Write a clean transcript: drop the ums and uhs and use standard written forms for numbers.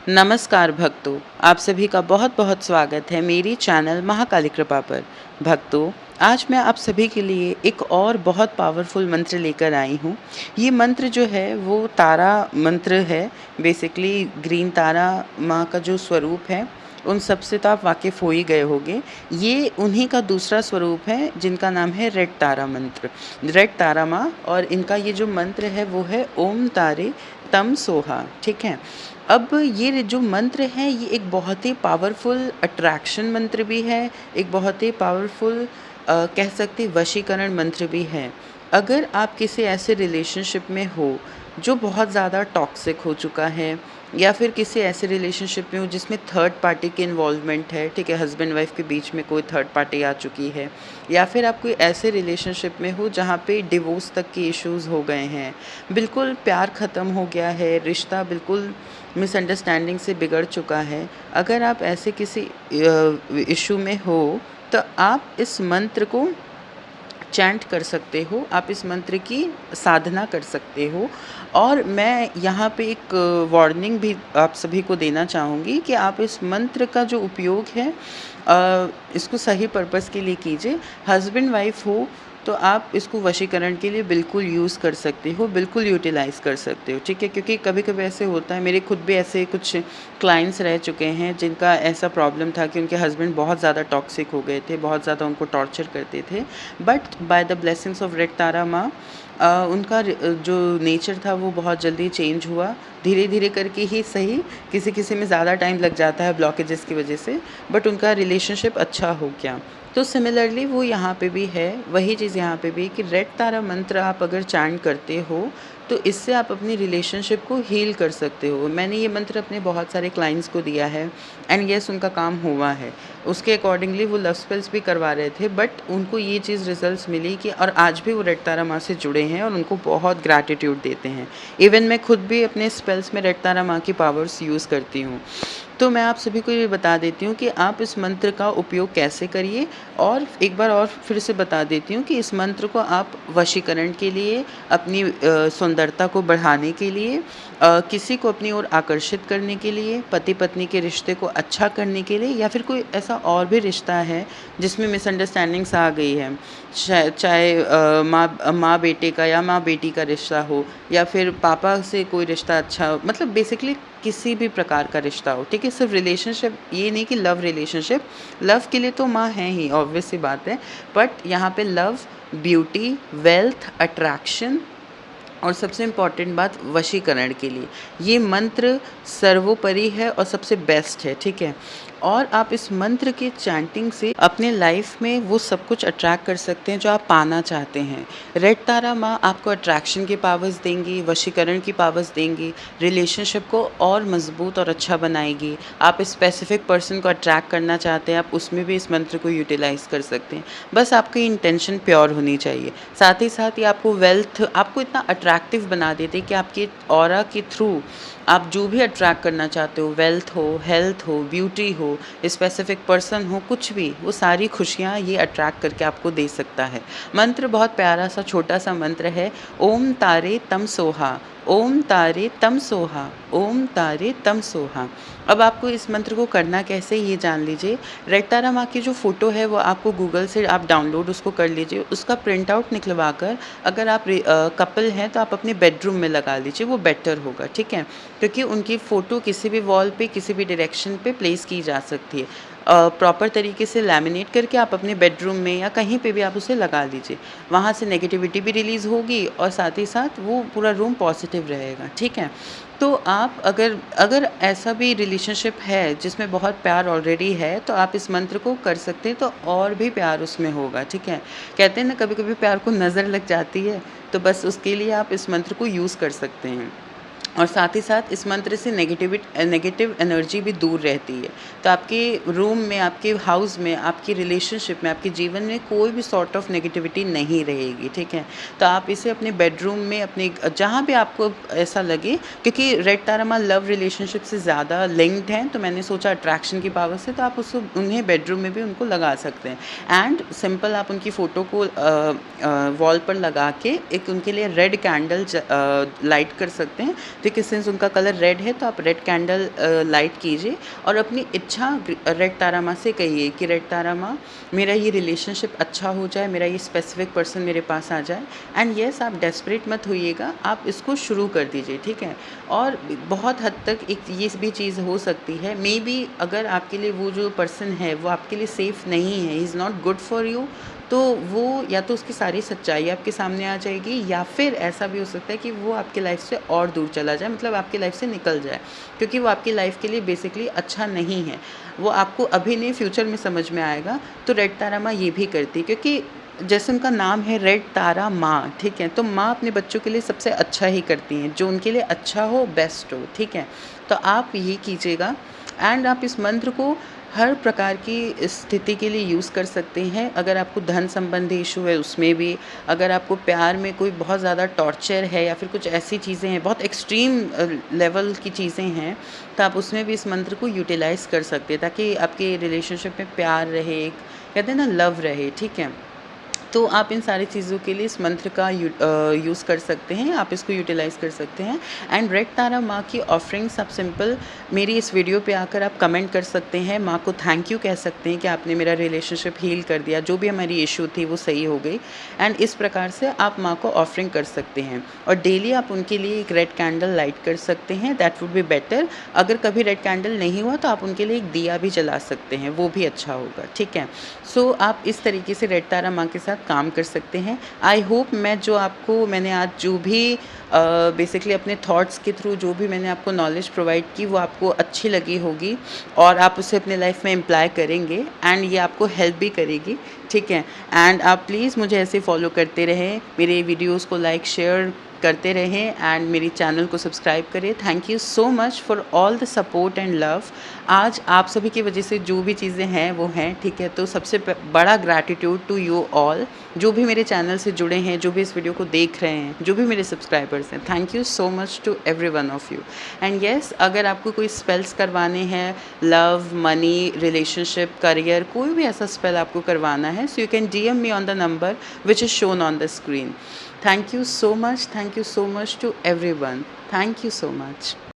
नमस्कार भक्तों, आप सभी का बहुत बहुत स्वागत है मेरी चैनल महाकाली कृपा पर। भक्तों, आज मैं आप सभी के लिए एक और बहुत पावरफुल मंत्र लेकर आई हूँ। ये मंत्र जो है वो तारा मंत्र है। बेसिकली ग्रीन तारा माँ का जो स्वरूप है उन सब से तो आप वाकिफ़ हो ही गए होंगे। ये उन्हीं का दूसरा स्वरूप है जिनका नाम है रेड तारा मंत्र, रेड तारा माँ। और इनका ये जो मंत्र है वो है ओम तारे तम सोहा। ठीक है, अब ये जो मंत्र है ये एक बहुत ही पावरफुल अट्रैक्शन मंत्र भी है, एक बहुत ही पावरफुल कह सकते वशीकरण मंत्र भी है। अगर आप किसी ऐसे रिलेशनशिप में हो जो बहुत ज़्यादा टॉक्सिक हो चुका है, या फिर किसी ऐसे रिलेशनशिप में हो जिसमें थर्ड पार्टी की इन्वॉल्वमेंट है, ठीक है, हस्बैंड वाइफ के बीच में कोई थर्ड पार्टी आ चुकी है, या फिर आप कोई ऐसे रिलेशनशिप में हो जहाँ पे डिवोर्स तक के इश्यूज़ हो गए हैं, बिल्कुल प्यार ख़त्म हो गया है, रिश्ता बिल्कुल मिसअंडरस्टैंडिंग से बिगड़ चुका है। अगर आप ऐसे किसी इशू में हो तो आप इस मंत्र को चैंट कर सकते हो, आप इस मंत्र की साधना कर सकते हो। और मैं यहाँ पे एक वार्निंग भी आप सभी को देना चाहूँगी कि आप इस मंत्र का जो उपयोग है इसको सही पर्पस के लिए कीजिए। हस्बैंड वाइफ हो तो आप इसको वशीकरण के लिए बिल्कुल यूज़ कर सकते हो, बिल्कुल यूटिलाइज़ कर सकते हो, ठीक है। क्योंकि कभी-कभी ऐसे होता है, मेरे खुद भी ऐसे कुछ क्लाइंट्स रह चुके हैं जिनका ऐसा प्रॉब्लम था कि उनके हस्बैंड बहुत ज़्यादा टॉक्सिक हो गए थे, बहुत ज़्यादा उनको टॉर्चर करते थे। But by the blessings of red Tara माँ उनका जो नेचर था वो बहुत जल्दी चेंज हुआ, धीरे-धीरे करके ही सही। किसी-किसी में ज़्यादा टाइम लग जाता है ब्लॉकेजेस की वजह से, बट उनका रिलेशनशिप अच्छा हो गया। तो सिमिलरली वो यहाँ पे भी है, वही चीज़ यहाँ पे भी कि रेड तारा मंत्र आप अगर चैंट करते हो तो इससे आप अपनी रिलेशनशिप को हील कर सकते हो। मैंने ये मंत्र अपने बहुत सारे क्लाइंट्स को दिया है एंड येस उनका काम हुआ है। उसके अकॉर्डिंगली वो लव स्पेल्स भी करवा रहे थे, बट उनको ये चीज़ रिजल्ट्स मिली कि और आज भी वो रेड तारा माँ से जुड़े हैं और उनको बहुत ग्रैटिट्यूड देते हैं। इवन मैं खुद भी अपने स्पेल्स में रेड तारा माँ की पावर्स यूज़ करती हूँ। तो मैं आप सभी को ये बता देती हूँ कि आप इस मंत्र का उपयोग कैसे करिए, और एक बार और फिर से बता देती हूँ कि इस मंत्र को आप वशीकरण के लिए, अपनी सुंदरता को बढ़ाने के लिए, किसी को अपनी ओर आकर्षित करने के लिए, पति पत्नी के रिश्ते को अच्छा करने के लिए, या फिर कोई ऐसा और भी रिश्ता है जिसमें मिसअंडरस्टैंडिंग्स आ गई है, चाहे माँ बेटे का या माँ बेटी का रिश्ता हो, या फिर पापा से कोई रिश्ता अच्छा हो, मतलब बेसिकली किसी भी प्रकार का रिश्ता हो, ठीक है। सिर्फ रिलेशनशिप ये नहीं कि लव रिलेशनशिप, लव के लिए तो माँ है ही, ऑब्वियस सी बात है, बट यहाँ पे लव, ब्यूटी, वेल्थ, अट्रैक्शन और सबसे इम्पॉर्टेंट बात वशीकरण के लिए ये मंत्र सर्वोपरि है और सबसे बेस्ट है, ठीक है। और आप इस मंत्र के चैंटिंग से अपने लाइफ में वो सब कुछ अट्रैक्ट कर सकते हैं जो आप पाना चाहते हैं। रेड तारा माँ आपको अट्रैक्शन की पावर्स देंगी, वशीकरण की पावर्स देंगी, रिलेशनशिप को और मजबूत और अच्छा बनाएगी। आप स्पेसिफिक पर्सन को अट्रैक्ट करना चाहते हैं, आप उसमें भी इस मंत्र को यूटिलाइज़ कर सकते हैं। बस आपकी इंटेंशन प्योर होनी चाहिए। साथ ही साथ ये आपको वेल्थ, आपको इतना अट्रैक्टिव बना देते हैं कि आपके ऑरा के थ्रू आप जो भी अट्रैक्ट करना चाहते हो, वेल्थ हो, हेल्थ हो, ब्यूटी हो, स्पेसिफिक पर्सन हो, कुछ भी, वो सारी खुशियाँ ये अट्रैक्ट करके आपको दे सकता है। मंत्र बहुत प्यारा सा छोटा सा मंत्र है, ओम तारे तम सोहा, ओम तारे तम सोहा, ओम तारे तम सोहा। अब आपको इस मंत्र को करना कैसे ये जान लीजिए। रेड तारा माँ की जो फ़ोटो है वो आपको गूगल से आप डाउनलोड उसको कर लीजिए, उसका प्रिंट आउट निकलवा कर अगर आप कपल हैं तो आप अपने बेडरूम में लगा लीजिए, वो बेटर होगा, ठीक है। क्योंकि उनकी फ़ोटो किसी भी वॉल पे, किसी भी डायरेक्शन पे प्लेस की जा सकती है। प्रॉपर तरीके से लैमिनेट करके आप अपने बेडरूम में या कहीं पे भी आप उसे लगा लीजिए। वहाँ से नेगेटिविटी भी रिलीज़ होगी और साथ ही साथ वो पूरा रूम पॉजिटिव रहेगा, ठीक है। तो आप अगर अगर ऐसा भी रिलेशनशिप है जिसमें बहुत प्यार ऑलरेडी है तो आप इस मंत्र को कर सकते हैं, तो और भी प्यार उसमें होगा, ठीक है। कहते हैं ना कभी-कभी प्यार को नज़र लग जाती है, तो बस उसके लिए आप इस मंत्र को यूज़ कर सकते हैं। और साथ ही साथ इस मंत्र से नेगेटिव एनर्जी भी दूर रहती है। तो आपके रूम में, आपके हाउस में, आपकी रिलेशनशिप में, आपके जीवन में कोई भी सॉर्ट ऑफ नेगेटिविटी नहीं रहेगी, ठीक है। तो आप इसे अपने बेडरूम में, अपने जहाँ भी आपको ऐसा लगे, क्योंकि रेड तारा माँ लव रिलेशनशिप से ज़्यादा लिंक्ड हैं, तो मैंने सोचा अट्रैक्शन की पावर से तो आप उसको उन्हें बेडरूम में भी उनको लगा सकते हैं। एंड सिंपल आप उनकी फ़ोटो को वॉल पर लगा के एक उनके लिए रेड कैंडल लाइट कर सकते हैं, ठीक है, सिंस उनका कलर रेड है तो आप रेड कैंडल लाइट कीजिए और अपनी इच्छा रेड तारा माँ से कहिए कि रेड तारा माँ, मेरा ये रिलेशनशिप अच्छा हो जाए, मेरा ये स्पेसिफिक पर्सन मेरे पास आ जाए। एंड येस, आप डेस्परेट मत होइएगा, आप इसको शुरू कर दीजिए, ठीक है। और बहुत हद तक एक ये भी चीज़ हो सकती है, मे बी अगर आपके लिए वो जो पर्सन है वो आपके लिए सेफ़ नहीं है, is not good for you, तो वो या तो उसकी सारी सच्चाई आपके सामने आ जाएगी, या फिर ऐसा भी हो सकता है कि वो आपकी लाइफ से और दूर चला जाए, मतलब आपकी लाइफ से निकल जाए, क्योंकि वो आपकी लाइफ के लिए बेसिकली अच्छा नहीं है। वो आपको अभी नहीं, फ्यूचर में समझ में आएगा। तो रेड तारा माँ ये भी करती है, क्योंकि जैसे उनका नाम है रेड तारा माँ, ठीक है, तो माँ अपने बच्चों के लिए सबसे अच्छा ही करती हैं, जो उनके लिए अच्छा हो, बेस्ट हो, ठीक है। तो आप ये कीजिएगा एंड आप इस मंत्र को हर प्रकार की स्थिति के लिए यूज़ कर सकते हैं। अगर आपको धन संबंधी इशू है उसमें भी, अगर आपको प्यार में कोई बहुत ज़्यादा टॉर्चर है या फिर कुछ ऐसी चीज़ें हैं, बहुत एक्सट्रीम लेवल की चीज़ें हैं, तो आप उसमें भी इस मंत्र को यूटिलाइज़ कर सकते हैं, ताकि आपके रिलेशनशिप में प्यार रहे, एक कहते हैं ना लव रहे, ठीक है। तो आप इन सारी चीज़ों के लिए इस मंत्र का यूज़ कर सकते हैं, आप इसको यूटिलाइज़ कर सकते हैं। एंड रेड तारा माँ की ऑफरिंग्स आप सिंपल मेरी इस वीडियो पे आकर आप कमेंट कर सकते हैं, माँ को थैंक यू कह सकते हैं कि आपने मेरा रिलेशनशिप हील कर दिया, जो भी हमारी इशू थी वो सही हो गई। एंड इस प्रकार से आप माँ को ऑफरिंग कर सकते हैं और डेली आप उनके लिए एक रेड कैंडल लाइट कर सकते हैं, दैट वुड बी बेटर। अगर कभी रेड कैंडल नहीं हुआ तो आप उनके लिए एक दिया भी जला सकते हैं, वो भी अच्छा होगा, ठीक है। सो आप इस तरीके से रेड तारा माँ के साथ काम कर सकते हैं। आई होप मैंने आज जो भी बेसिकली अपने थॉट्स के थ्रू जो भी मैंने आपको नॉलेज प्रोवाइड की वो आपको अच्छी लगी होगी और आप उसे अपने लाइफ में इम्प्लाई करेंगे एंड ये आपको हेल्प भी करेगी, ठीक है। एंड आप प्लीज़ मुझे ऐसे फॉलो करते रहें, मेरे वीडियोज़ को लाइक शेयर करते रहें एंड मेरी चैनल को सब्सक्राइब करें। Thank you so much for all the support and love. आज आप सभी की वजह से जो भी चीज़ें हैं वो हैं, ठीक है। तो सबसे बड़ा ग्रैटिट्यूड टू यू ऑल, जो भी मेरे चैनल से जुड़े हैं, जो भी इस वीडियो को देख रहे हैं, जो भी मेरे सब्सक्राइबर्स हैं, thank you so much to every one of you. And yes, अगर आपको कोई स्पेल्स करवाने हैं, लव, मनी, रिलेशनशिप, करियर, कोई भी ऐसा स्पेल आपको करवाना है, so you can DM me on the number which is shown on the screen. Thank you so much to everyone. Thank you so much.